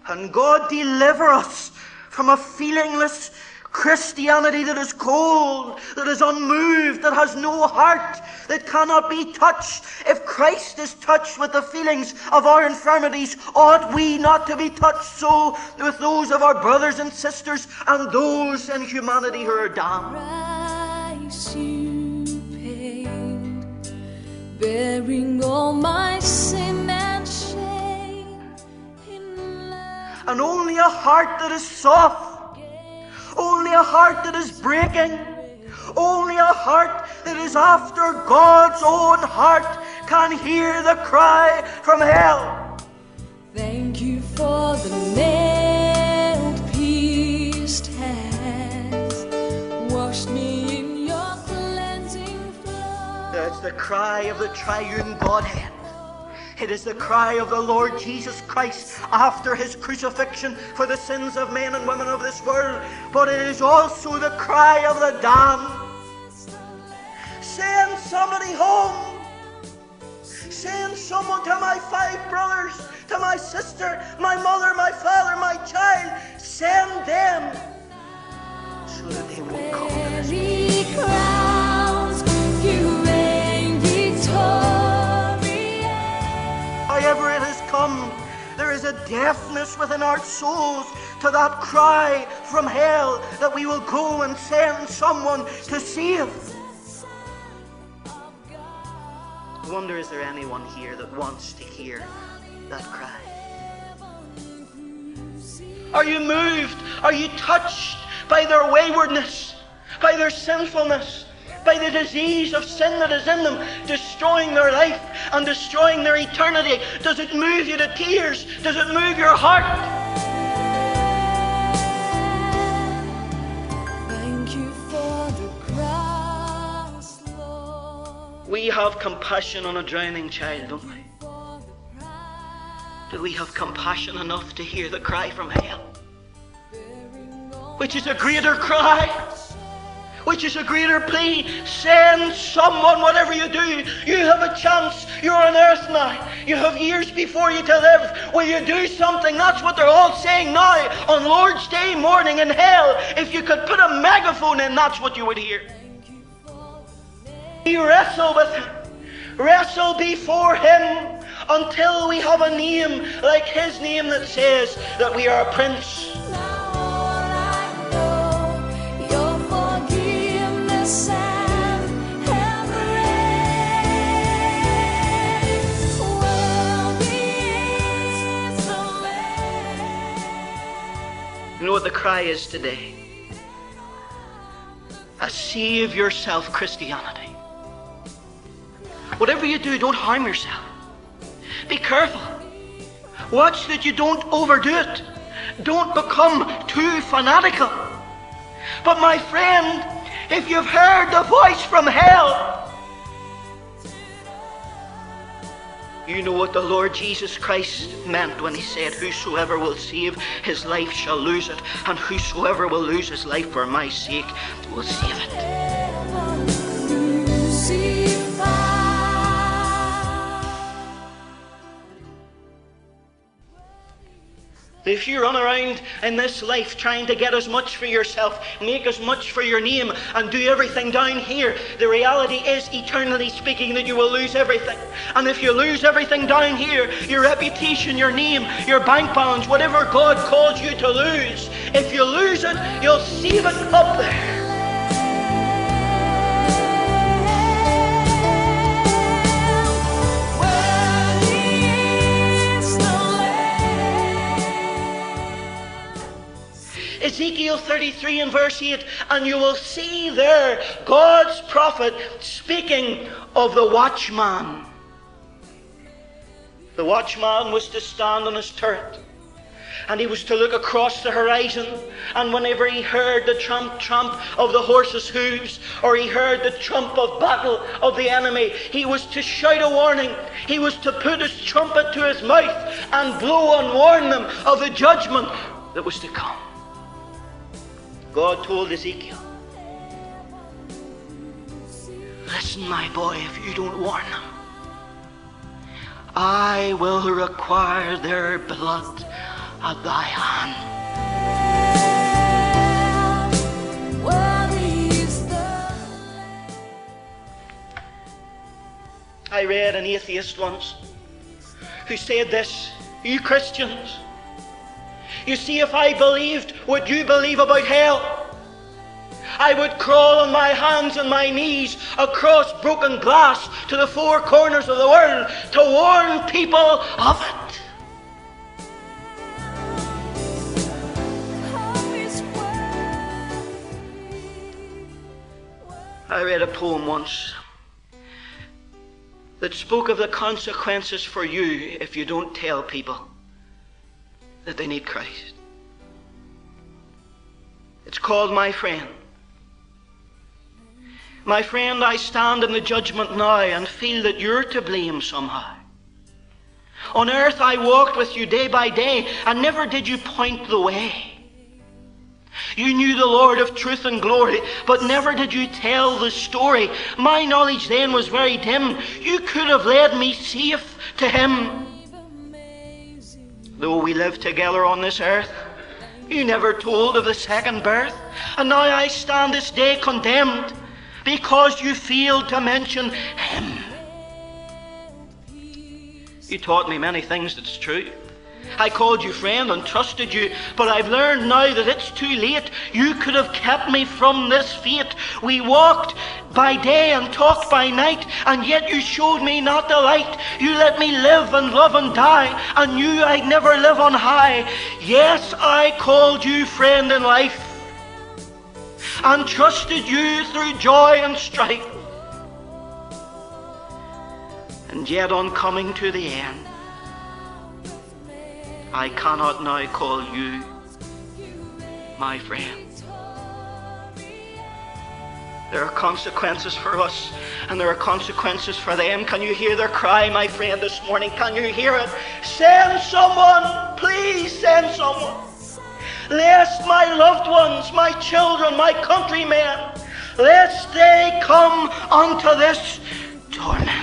And God deliver us from a feelingless Christianity that is cold, that is unmoved, that has no heart, that cannot be touched. If Christ is touched with the feelings of our infirmities, ought we not to be touched so with those of our brothers and sisters and those in humanity who are damned? Christ you paid, bearing all my sin and shame in love. And only a heart that is soft, only a heart that is breaking, only a heart that is after God's own heart can hear the cry from hell. Thank you for the nail-pierced hands, washed me in your cleansing flood. That's the cry of the triune Godhead. It is the cry of the Lord Jesus Christ after his crucifixion for the sins of men and women of this world. But it is also the cry of the damned. Send somebody home. Send someone to my 5 brothers, to my sister, my mother, my father, my child. Send them so that they will come to this. Crowns, you reign victorious. However it has come, there is a deafness within our souls to that cry from hell that we will go and send someone to save. I wonder, is there anyone here that wants to hear that cry? Are you moved? Are you touched by their waywardness, by their sinfulness, by the disease of sin that is in them, destroying their life and destroying their eternity? Does it move you to tears? Does it move your heart? Thank you for the cross, Lord. We have compassion on a drowning child, don't we? Do we have compassion enough to hear the cry from hell? Which is a greater cry? Which is a greater plea? Send someone, whatever you do. You have a chance. You're on earth now. You have years before you to live. Will you do something? That's what they're all saying now on Lord's Day morning in hell. If you could put a megaphone in, that's what you would hear. We wrestle with him. Wrestle before him until we have a name like his name that says that we are a prince. You know what the cry is today? A save yourself Christianity. Whatever you do, don't harm yourself. Be careful. Watch that you don't overdo it. Don't become too fanatical. But my friend, if you've heard the voice from hell, you know what the Lord Jesus Christ meant when he said, whosoever will save his life shall lose it, and whosoever will lose his life for my sake will save it. If you run around in this life trying to get as much for yourself, make as much for your name, and do everything down here, the reality is, eternally speaking, that you will lose everything. And if you lose everything down here, your reputation, your name, your bank balance, whatever God calls you to lose, if you lose it, you'll save it up there. Ezekiel 33 and verse 8, and you will see there God's prophet speaking of the watchman. The watchman was to stand on his turret, and he was to look across the horizon, and whenever he heard the tramp of the horse's hooves, or he heard the trump of battle of the enemy, he was to shout a warning. He was to put his trumpet to his mouth and blow and warn them of the judgment that was to come. God told Ezekiel, listen, my boy, if you don't warn them, I will require their blood at thy hand. I read an atheist once who said this: you Christians, you see, if I believed what you believe about hell, I would crawl on my hands and my knees across broken glass to the four corners of the world to warn people of it. I read a poem once that spoke of the consequences for you if you don't tell people that they need Christ. It's called My Friend. My friend, I stand in the judgment now and feel that you're to blame somehow. On earth I walked with you day by day, and never did you point the way. You knew the Lord of truth and glory, but never did you tell the story. My knowledge then was very dim. You could have led me safe to Him. Though we live together on this earth, you never told of the second birth, and now I stand this day condemned because you failed to mention Him. You taught me many things that's true. I called you friend and trusted you, but I've learned now that it's too late. You could have kept me from this fate. We walked by day and talked by night, and yet you showed me not the light. You let me live and love and die, and knew I'd never live on high. Yes, I called you friend in life, and trusted you through joy and strife. And yet on coming to the end, I cannot now call you my friend. There are consequences for us, and there are consequences for them. Can you hear their cry, my friend, this morning? Can you hear it? Send someone, please send someone. Lest my loved ones, my children, my countrymen, lest they come unto this torment.